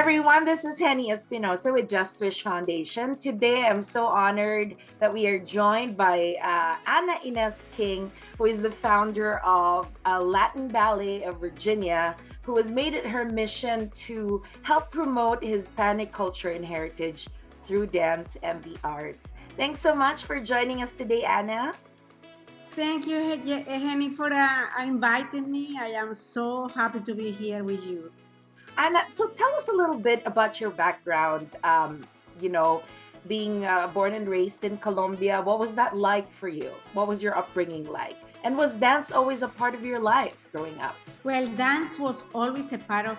everyone. This is Henny Espinosa with Just Wish Foundation. Today, I'm so honored that we are joined by Ana Ines King, who is the founder of Latin Ballet of Virginia, who has made it her mission to help promote Hispanic culture and heritage through dance and the arts. Thanks so much for joining us today, Ana. Thank you, Henny, for inviting me. I am so happy to be here with you. Anna, so tell us a little bit about your background. You know, being born and raised in Colombia, what was that like for you? What was your upbringing like? And was dance always a part of your life growing up? Well, dance was always a part of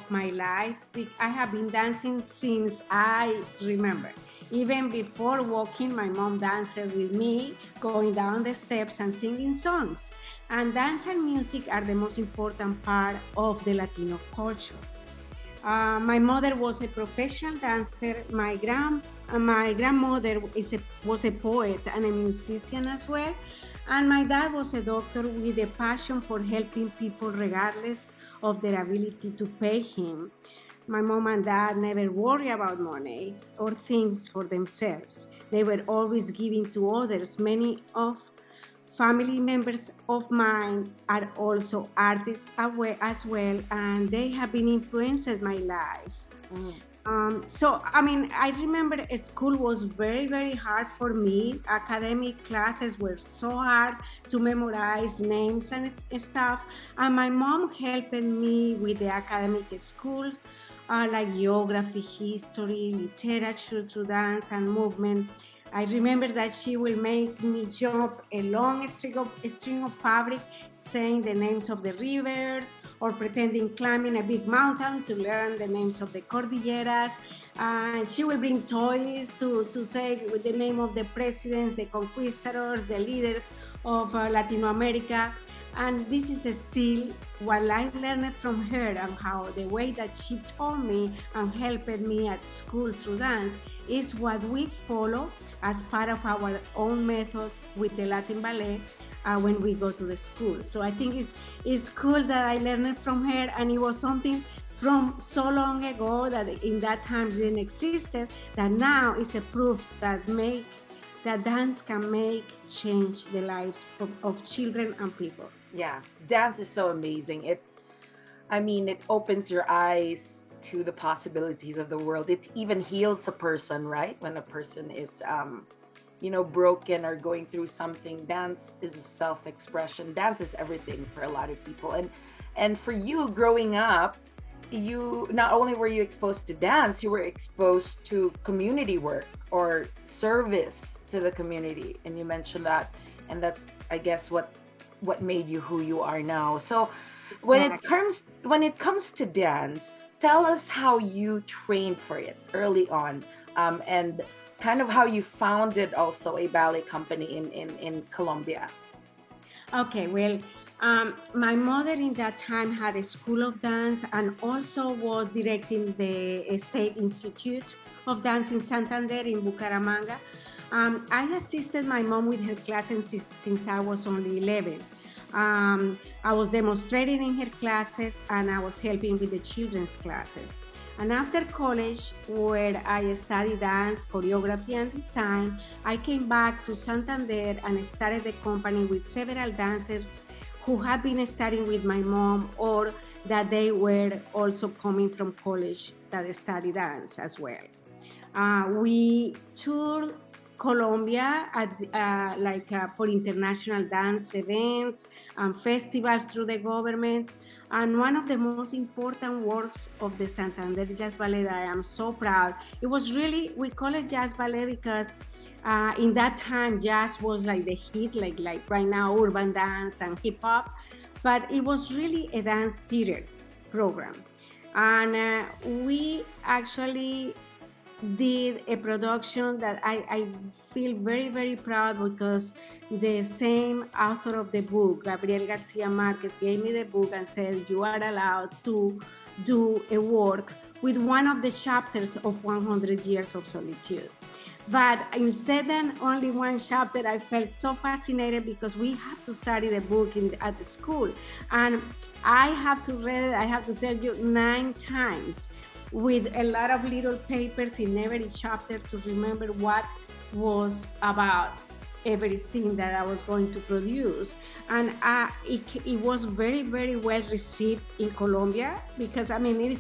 my life. I have been dancing since I remember. Even before walking, my mom danced with me, going down the steps and singing songs. And dance and music are the most important part of the Latino culture. My mother was a professional dancer. My grandmother was a poet and a musician as well. And my dad was a doctor with a passion for helping people regardless of their ability to pay him. My mom and dad never worry about money or things for themselves. They were always giving to others. Many of family members of mine are also artists as well, and they have been influenced my life. Mm. I remember school was very, very hard for me. Academic classes were so hard to memorize names and stuff. And my mom helped me with the academic schools, like geography, history, literature, through dance and movement. I remember that she will make me jump a long string of fabric, saying the names of the rivers, or pretending climbing a big mountain to learn the names of the cordilleras. She will bring toys to say with the name of the presidents, the conquistadors, the leaders of Latin America. And this is still what I learned from her, and how the way that she taught me and helped me at school through dance is what we follow as part of our own method with the Latin Ballet when we go to the school. So I think it's cool that I learned it from her, and it was something from so long ago that in that time didn't exist, that now is a proof that dance can make change the lives of children and people. Yeah, dance is so amazing. It opens your eyes to the possibilities of the world. It even heals a person, right? When a person is, broken or going through something, dance is a self-expression. Dance is everything for a lot of people. And for you growing up, you not only were you exposed to dance, you were exposed to community work or service to the community. And you mentioned that, and that's, I guess, what made you who you are now. So when it comes to dance, tell us how you trained for it early on, and kind of how you founded also a ballet company in Colombia. Okay, well, my mother in that time had a school of dance and also was directing the State Institute of Dance in Santander in Bucaramanga. I assisted my mom with her classes since I was only 11. I was demonstrating in her classes and I was helping with the children's classes. And after college, where I studied dance, choreography, and design, I came back to Santander and started the company with several dancers who had been studying with my mom, or that they were also coming from college that studied dance as well. We toured Colombia for international dance events and festivals through the government. And one of the most important works of the Santander Jazz Ballet that I am so proud, it was really, we call it Jazz Ballet because in that time jazz was like the hit, like right now urban dance and hip hop, but it was really a dance theater program. And we actually did a production that I feel very, very proud, because the same author of the book, Gabriel Garcia Marquez, gave me the book and said, you are allowed to do a work with one of the chapters of 100 Years of Solitude. But instead than only one chapter, I felt so fascinated because we have to study the book at the school. And I have to read it, I have to tell you, 9 times. with a lot of little papers in every chapter to remember what was about every scene that I was going to produce. And it was very, very well received in Colombia, because I mean,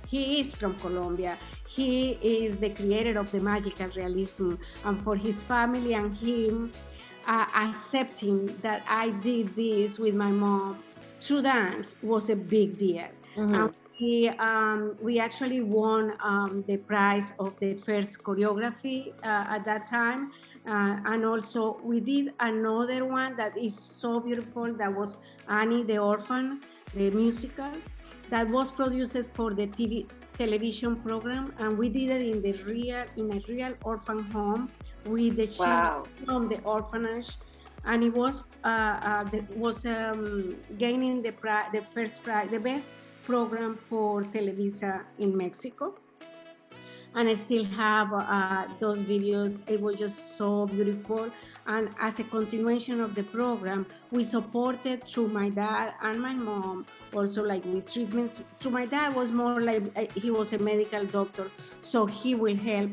he is from Colombia. He is the creator of the magical realism, and for his family and him, accepting that I did this with my mom through dance was a big deal. Mm-hmm. We actually won the prize of the first choreography at that time. And also we did another one that is so beautiful, that was Annie the Orphan, the musical, that was produced for the television program, and we did it in a real orphan home with the children Wow. from the orphanage, and it was gaining the first prize, the best program for Televisa in Mexico. And I still have those videos. It was just so beautiful. And as a continuation of the program, we supported through my dad and my mom, also like with treatments. Through my dad was more like he was a medical doctor, so he will help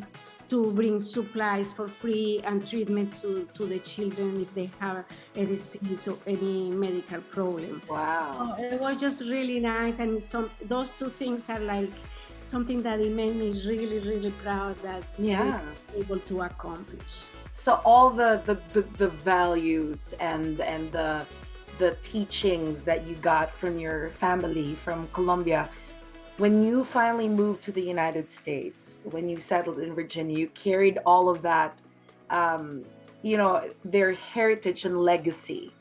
to bring supplies for free and treatment to the children if they have a disease or any medical problem. Wow. So it was just really nice, and those two things are like something that it made me really, really proud that we Yeah. were able to accomplish. So all the values and the teachings that you got from your family from Colombia, when you finally moved to the United States, when you settled in Virginia, you carried all of that, um, their heritage and legacy,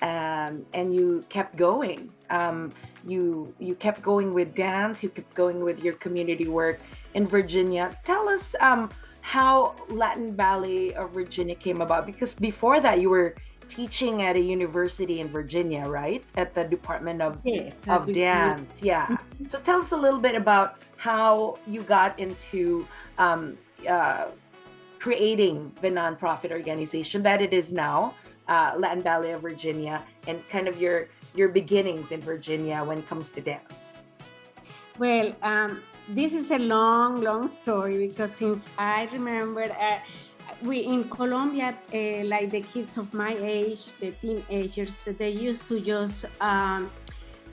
and you kept going. You kept going with dance. You kept going with your community work in Virginia. Tell us how Latin Ballet of Virginia came about, because before that you were teaching at a university in Virginia, right? At the Department Yes, of Dance. Yeah. So tell us a little bit about how you got into um, uh, creating the nonprofit organization that it is now, Latin Ballet of Virginia, and kind of your beginnings in Virginia when it comes to dance. Well, this is a long, long story, because since I remember, we in Colombia, like the kids of my age, the teenagers, they used to just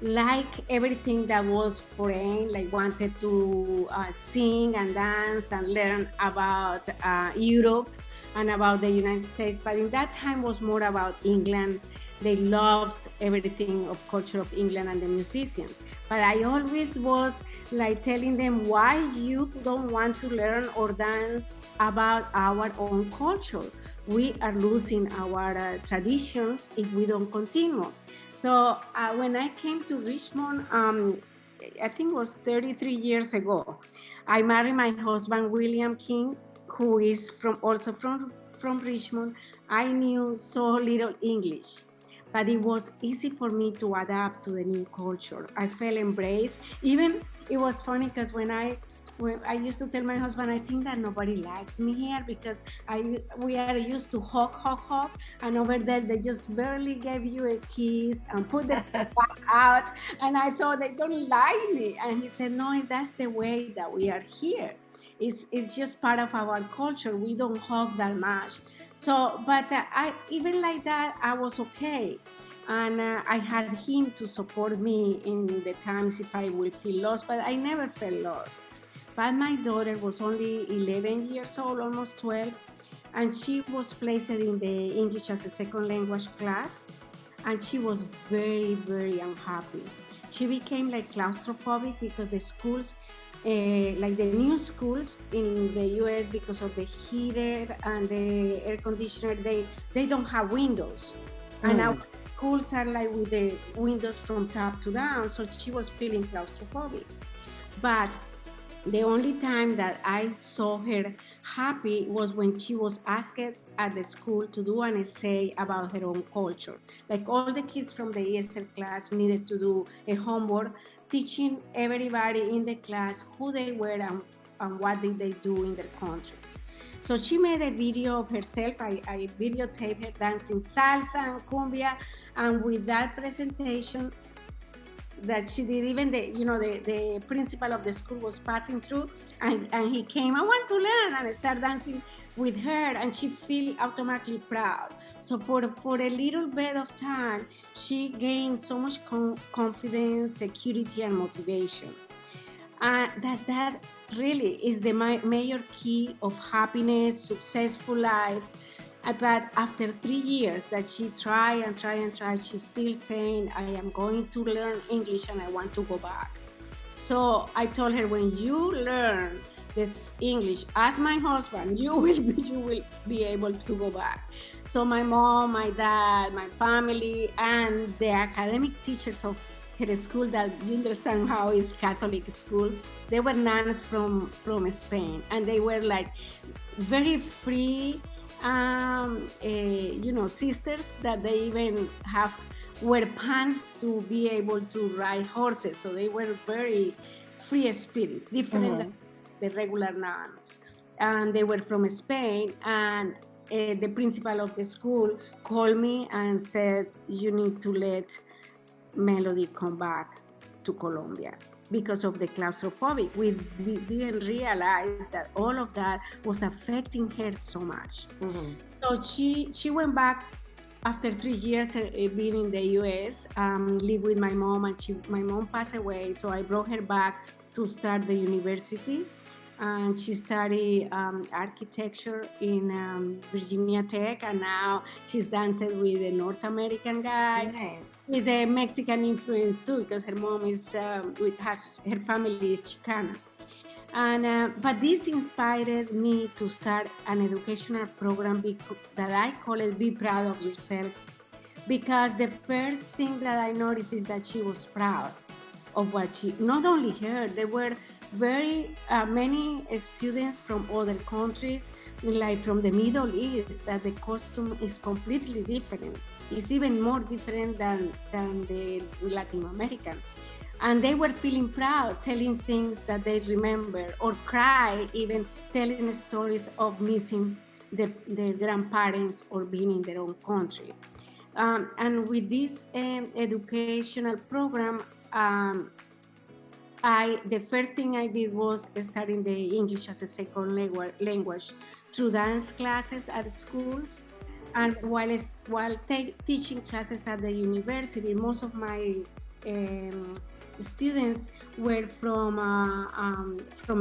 like everything that was foreign, like wanted to sing and dance and learn about Europe and about the United States. But in that time was more about England. They loved everything of culture of England and the musicians. But I always was like telling them, why you don't want to learn or dance about our own culture? We are losing our traditions if we don't continue. So when I came to Richmond, I think it was 33 years ago, I married my husband, William King, who is also from Richmond. I knew so little English, but it was easy for me to adapt to the new culture. I felt embraced. Even it was funny, because when I used to tell my husband, I think that nobody likes me here, because we are used to hug, hug, hug, and over there they just barely gave you a kiss and put the back out, and I thought they don't like me. And he said, no, that's the way that we are here. It's just part of our culture. We don't hug that much. So, but I even like that, I was okay. And I had him to support me in the times if I will feel lost, but I never felt lost. But my daughter was only 11 years old, almost 12, and she was placed in the English as a second language class, and she was very, very unhappy. She became like claustrophobic, because the schools, like the new schools in the US, because of the heater and the air conditioner, they don't have windows. And our schools are like with the windows from top to down, so she was feeling claustrophobic. But the only time that I saw her happy was when she was asked at the school to do an essay about her own culture. Like all the kids from the ESL class needed to do a homework teaching everybody in the class who they were and what did they do in their countries. So she made a video of herself. I videotaped her dancing salsa and cumbia, and with that presentation, that she did. Even the principal of the school was passing through, and he came, I want to learn, and I started dancing with her, and she feel automatically proud. So for a little bit of time, she gained so much confidence, security, and motivation. That really is the major key of happiness, successful life. But after 3 years that she tried and tried and tried, she's still saying, I am going to learn English and I want to go back. So I told her, when you learn this English as my husband, you will be able to go back. So my mom, my dad, my family, and the academic teachers of her school, that you understand how is Catholic schools, they were nuns from Spain, and they were like very free, sisters, that they even have wear pants to be able to ride horses. So they were very free spirit, different than Mm-hmm. the regular nuns. And they were from Spain. And the principal of the school called me and said, you need to let Melody come back to Colombia because of the claustrophobic. We didn't realize that all of that was affecting her so much. Mm-hmm. So she went back after 3 years being in the U.S. Live with my mom, and my mom passed away. So I brought her back to start the university, and she studied architecture in Virginia Tech, and now she's dancing with a North American guy Nice. with a Mexican influence too, because her mom is has her family is Chicana. And but this inspired me to start an educational program that I call it "Be Proud of Yourself," because the first thing that I noticed is that she was proud of what she. Not only her, there were very many students from other countries, like from the Middle East, that the costume is completely different. It's even more different than the Latin American. And they were feeling proud, telling things that they remember, or cry, even telling stories of missing their grandparents or being in their own country. And with this educational program, the first thing I did was studying the English as a second language through dance classes at schools, and while teaching classes at the university. Most of my um, students were from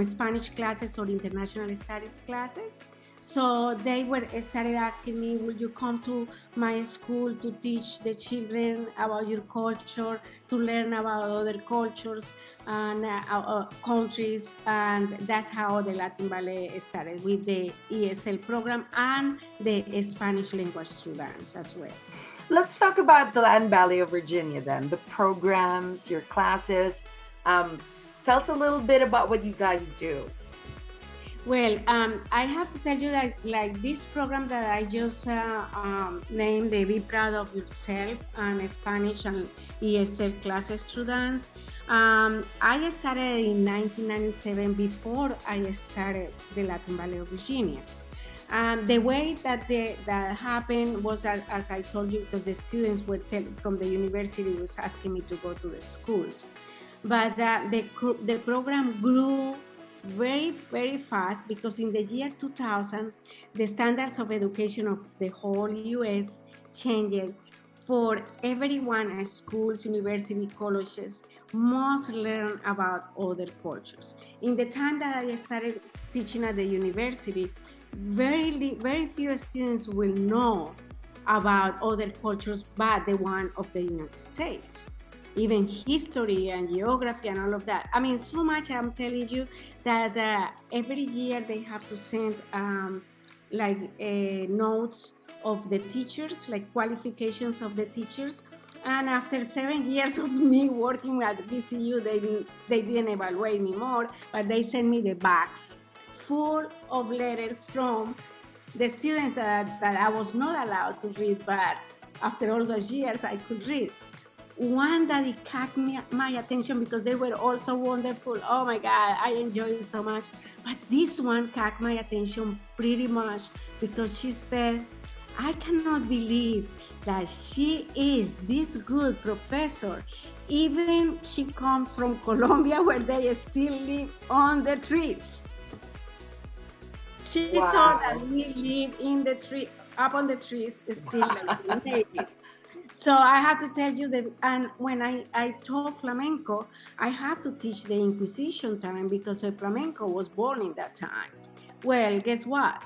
Spanish classes or international studies classes. So they were started asking me, "Will you come to my school to teach the children about your culture, to learn about other cultures and countries?" And that's how the Latin Ballet started, with the ESL program and the Spanish language students as well. Let's talk about the Land Ballet of Virginia then. The programs, your classes. Um, Tell us a little bit about what you guys do. Well, I have to tell you that, like, this program that I just named, the Be Proud of Yourself and Spanish and ESL classes through dance, I started in 1997, before I started the Latin Ballet of Virginia. The way that happened was, as I told you, because the students were from the university was asking me to go to the schools. But the program grew very, very fast, because in the year 2000, the standards of education of the whole US changed. For everyone at schools, university, colleges must learn about other cultures. In the time that I started teaching at the university, very few students will know about other cultures but the one of the United States. Even history and geography and all of that. I mean, so much, I'm telling you, that every year they have to send notes of the teachers, like qualifications of the teachers. And after 7 years of me working at VCU, they didn't evaluate me more, but they sent me the box full of letters from the students that I was not allowed to read, but after all those years, I could read. One that it caught my attention, because they were also wonderful. Oh my God, I enjoyed it so much. But this one caught my attention pretty much, because she said, I cannot believe that she is this good professor Even she come from Colombia where they still live on the trees. She thought that Wow. we live in the tree, up on the trees, still like the natives. So I have to tell you that, and when I taught flamenco, I have to teach the Inquisition time because the flamenco was born in that time. Well, guess what?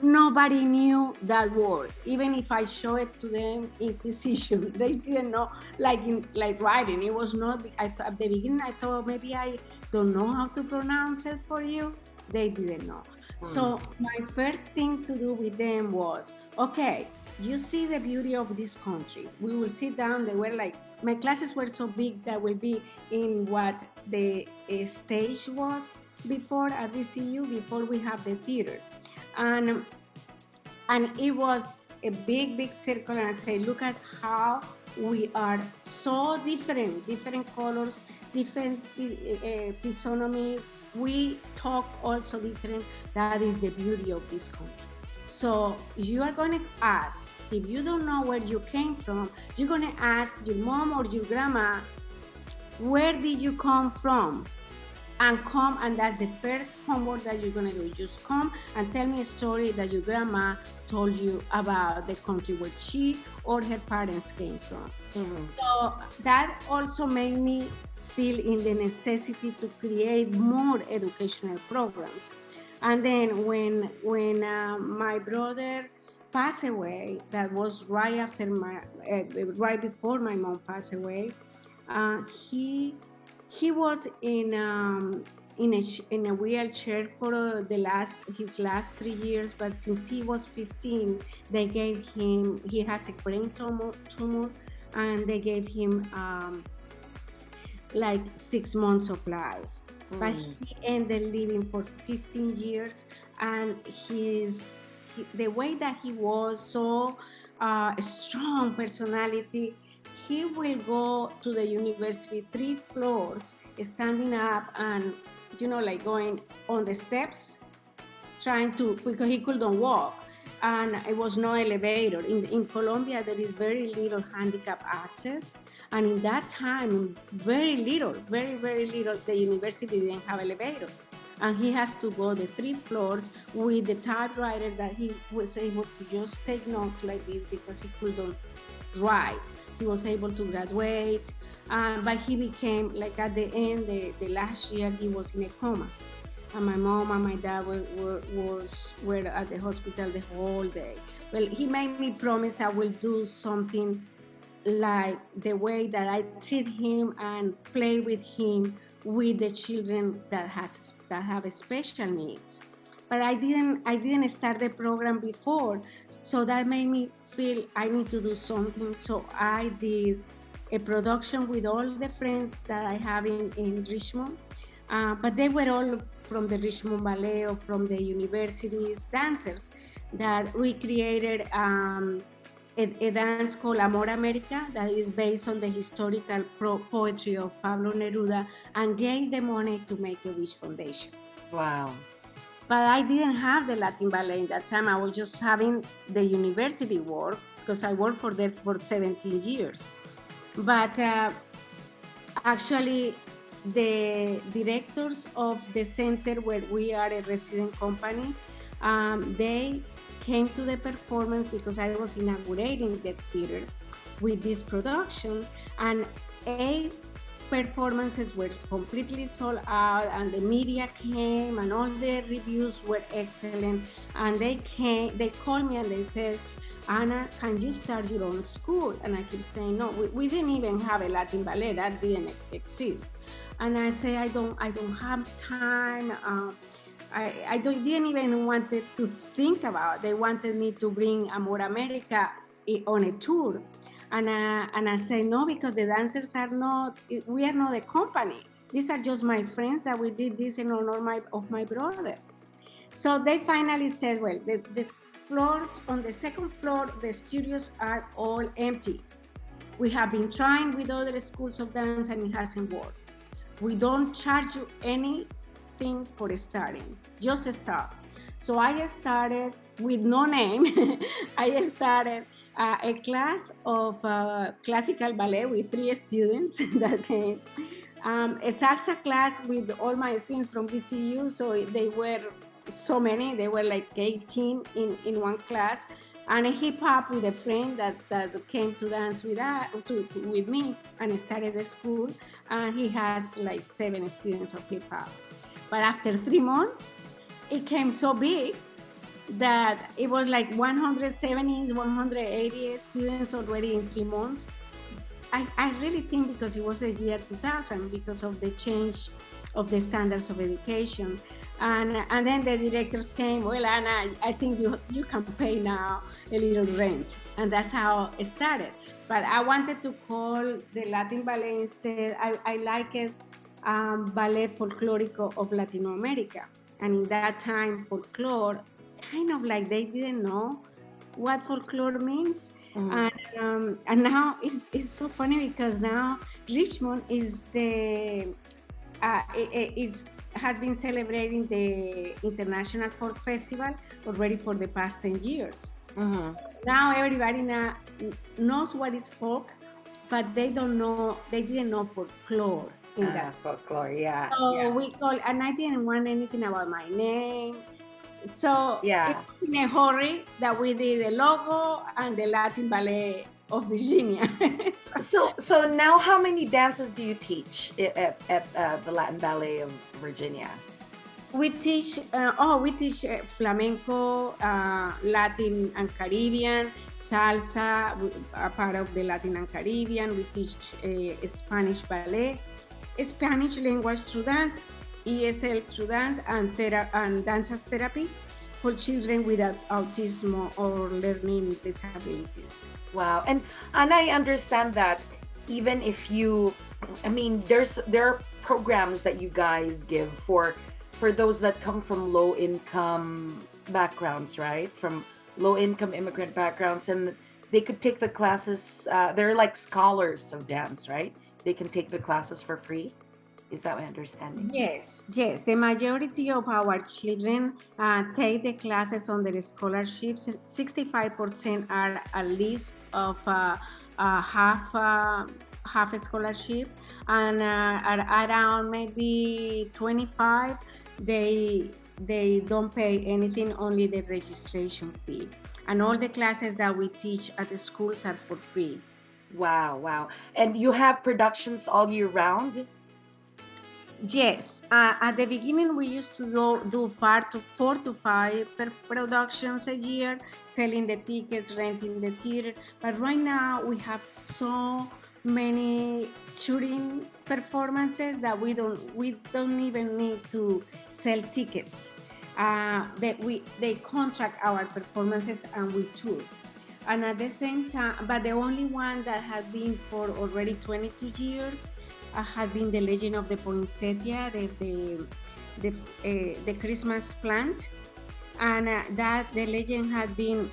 Nobody knew that word. Even if I show it to them, Inquisition, they didn't know. Like writing, it was not. At the beginning, I thought maybe I don't know how to pronounce it for you. They didn't know. Mm. So my first thing to do with them was, okay, you see the beauty of this country. We will sit down. They were like, my classes were so big that will be in what the stage was before at VCU, before we have the theater. And it was a big circle, and I say, look at how we are so different colors, different physiognomy. We talk also different. That is the beauty of this country. So you are going to ask, if you don't know where you came from, you're going to ask your mom or your grandma, where did you come from? And come, and that's the first homework that you're gonna do. Just come and tell me a story that your grandma told you about the country where she or her parents came from. Mhm. So that also made me feel in the necessity to create more educational programs. And then when my brother passed away, that was right after right before my mom passed away. Uh, he he was in a wheelchair for his last 3 years, but since he was 15, they gave him, he has a brain tumor, and they gave him like 6 months of life. But Mm. he ended living for 15 years, and the way that he was so a strong personality, he will go to the university 3 floors, standing up and like going on the steps, trying to, because he couldn't walk, and it was no elevator. In Colombia, there is very little handicap access, and in that time, very little, very little, the university didn't have elevator, and he has to go the 3 floors with the typewriter that he was able to just take notes like this because he couldn't write. He was able to graduate, but he became, like, at the end, the last year, he was in a coma, and my mom and my dad were at the hospital the whole day. Well, he made me promise I will do something like the way that I treat him and play with him with the children that have special needs. But I didn't start the program before, so that made me feel I need to do something. So I did a production with all the friends that I have in Richmond, but they were all from the Richmond Ballet or from the universities dancers, that we created a dance called Amor America that is based on the historical poetry of Pablo Neruda, and gave the money to Make a Wish Foundation. Wow. But I didn't have the Latin ballet in that time. I was just having the university work because I worked for them for 17 years. But actually, the directors of the center where we are a resident company, they came to the performance because I was inaugurating the theater with this production, and 8 performances were completely sold out, and the media came, and all the reviews were excellent. And they called me and they said, Anna, can you start your own school? And I keep saying, no, we didn't even have a Latin ballet, that didn't exist. And I say, I don't have time. Didn't even want to think about. They wanted me to bring Amor America on a tour. And I say, no, because the dancers we are not a company. These are just my friends that we did this in honor of my brother. So they finally said, well, the floors on the second floor, the studios are all empty. We have been trying with other schools of dance and it hasn't worked. We don't charge you anything for starting, just start. So I started with no name. I started a class of classical ballet with 3 students that came, a salsa class with all my students from VCU. So they were so many, they were like 18 in one class, and a hip hop with a friend that came to dance with me and started the school. And he has like 7 students of hip hop. But after 3 months, it came so big that it was like 170, 180 students already in 3 months. I really think because it was the year 2000, because of the change of the standards of education. And then the directors came, well, Anna, I think you can pay now a little rent. And that's how it started. But I wanted to call the Latin ballet instead. I like it, Ballet Folklorico of Latino America. And in that time, folklore, kind of like they didn't know what folklore means. And now it's so funny because now Richmond is has been celebrating the International Folk Festival already for the past 10 years. So now everybody knows what is folk, but they didn't know folklore in that. Folklore, yeah. So we call, and I didn't want anything about my name. So it was in a hurry that we did the logo and the Latin Ballet of Virginia. So now, how many dances do you teach at the Latin Ballet of Virginia? We teach flamenco, Latin and Caribbean, salsa, a part of the Latin and Caribbean. We teach Spanish ballet, Spanish language through dance, ESL through dance, and dances therapy for children with autism or learning disabilities. Wow. And I understand that even if there are programs that you guys give for those that come from low income backgrounds, right? From low income immigrant backgrounds, and they could take the classes. They're like scholars of dance, right? They can take the classes for free. Is that my understanding? Yes. The majority of our children take the classes under the scholarships. 65% are at least of half a scholarship, and around maybe 25 they don't pay anything, only the registration fee. And all the classes that we teach at the schools are for free. Wow. And you have productions all year round? Yes, at the beginning we used to do 4 to 5 productions a year, selling the tickets, renting the theater. But right now we have so many touring performances that we don't even need to sell tickets. They contract our performances and we tour. And at the same time, but the only one that has been for already 22 years had been The Legend of the Poinsettia, the Christmas plant. And that the legend had been,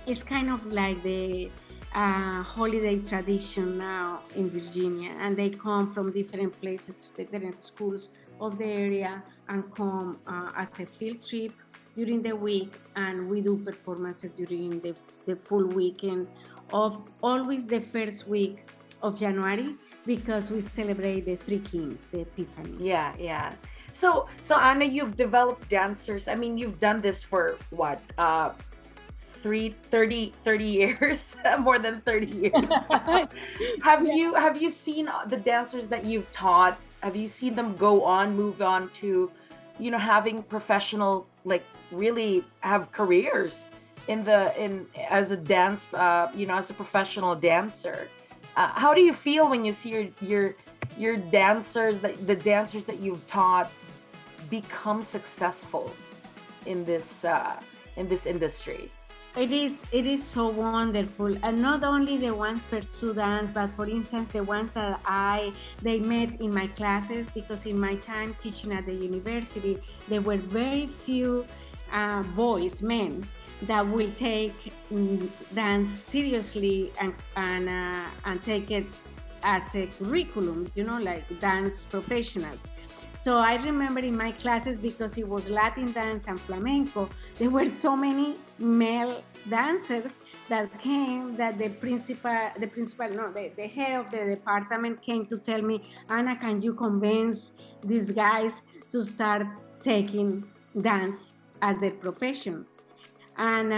it's kind of like the holiday tradition now in Virginia. And they come from different places, different schools of the area, and come as a field trip during the week. And we do performances during the full weekend of always the first week of January, because we celebrate the Three Kings, the Epiphany. Yeah. So Anna, you've developed dancers. I mean, you've done this for what? 30 years, more than 30 years. Have you seen the dancers that you've taught? Have you seen them move on to, having professional, like really have careers as a dance, as a professional dancer? How do you feel when you see your dancers, the dancers that you've taught, become successful in this industry? It is so wonderful, and not only the ones pursue dance, but for instance the ones that they met in my classes, because in my time teaching at the university there were very few men that will take dance seriously and take it as a curriculum, like dance professionals. So I remember in my classes, because it was Latin dance and flamenco, there were so many male dancers that came, that the head of the department came to tell me, Anna, can you convince these guys to start taking dance as their profession? And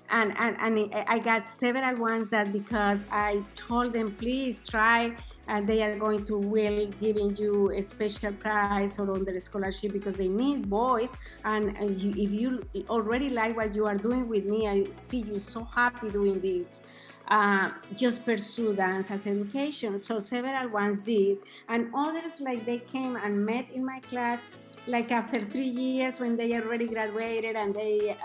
I got several ones that, because I told them, please try, and they are going to will giving you a special prize or under a scholarship, because they need boys. And if you already like what you are doing with me, I see you so happy doing this. Just pursue dance as education. So several ones did, and others, like, they came and met in my class, like after 3 years, when they already graduated, and I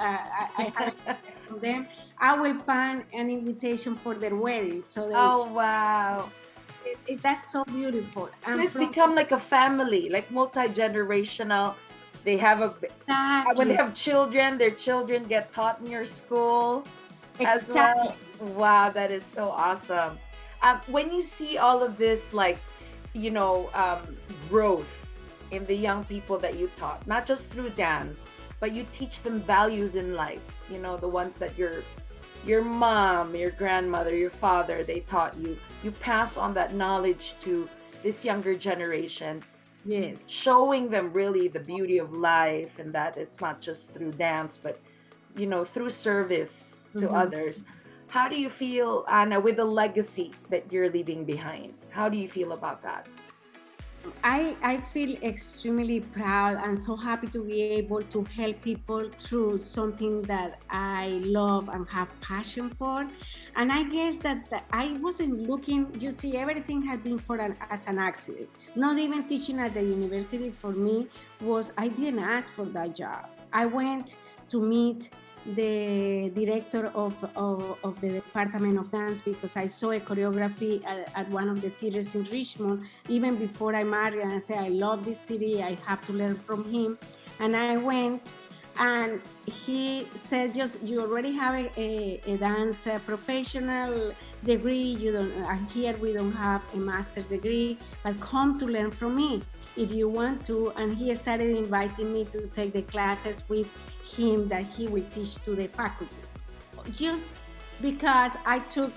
haven't heard from them. I will find an invitation for their wedding. So Oh, wow. that's so beautiful. So And it's from become like a family, like multi-generational. They have when they exactly, have children, their children get taught in your school as exactly. well. Wow, that is so awesome. When you see all of this, like, you know, growth in the young people that you taught, not just through dance, but you teach them values in life, the ones that your mom, your grandmother, your father, they taught you. You pass on that knowledge to this younger generation, Yes. showing them really the beauty of life, and that it's not just through dance, but through service to Mhm. others. How do you feel, Anna, with the legacy that you're leaving behind? How do you feel about that? I feel extremely proud and so happy to be able to help people through something that I love and have passion for. And I guess that I wasn't looking, you see, everything had been as an accident. Not even teaching at the university for me I didn't ask for that job. I went to meet the director of the Department of Dance, because I saw a choreography at one of the theaters in Richmond even before I married, and I said, I love this city, I have to learn from him. And I went, and he said, just, you already have a dance professional degree, you don't here we don't have a master degree, but come to learn from me if you want to. And he started inviting me to take the classes with him that he will teach to the faculty, just because I took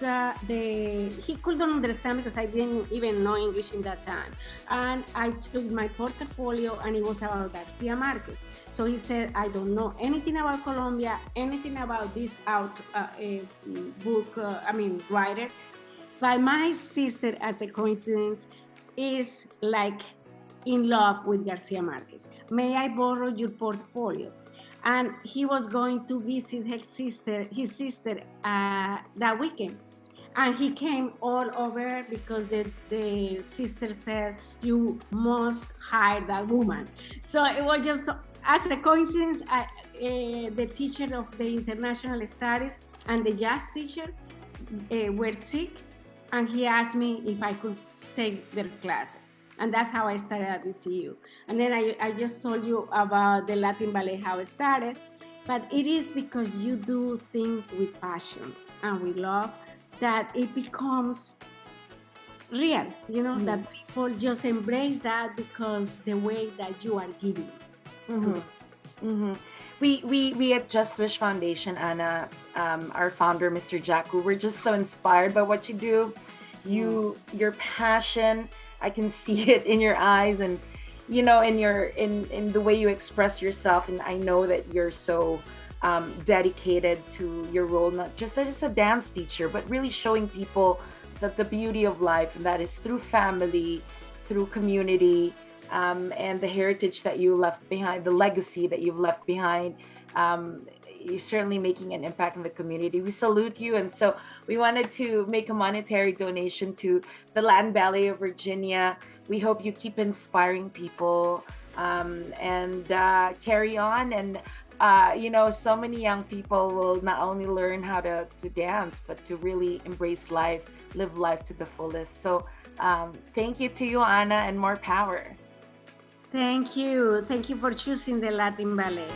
he couldn't understand, because I didn't even know English in that time. And I took my portfolio, and it was about Garcia Marquez. So he said, I don't know anything about Colombia, anything about this book, writer. But my sister, as a coincidence, is like in love with Garcia Marquez. May I borrow your portfolio? And he was going to visit his sister, that weekend. And he came all over, because the sister said, you must hire that woman. So it was just, as a coincidence, the teacher of the international studies and the jazz teacher were sick, and he asked me if I could take their classes. And that's how I started at DCU. And then I just told you about the Latin Ballet, how it started. But it is because you do things with passion and with love that it becomes real, that people just embrace that, because the way that you are giving to them. Mm-hmm. We at Just Wish Foundation, Anna, our founder, Mr. Jacku, we're just so inspired by what you do. Your passion, I can see it in your eyes, and in the way you express yourself. And I know that you're so dedicated to your role, not just as a dance teacher, but really showing people that the beauty of life, and that is through family, through community, and the heritage that you left behind, the legacy that you've left behind. You're certainly making an impact in the community. We salute you. And so we wanted to make a monetary donation to the Latin Ballet of Virginia. We hope you keep inspiring people, and carry on. And so many young people will not only learn how to dance, but to really embrace life, live life to the fullest. So thank you to you, Anna, and more power. Thank you for choosing the Latin Ballet.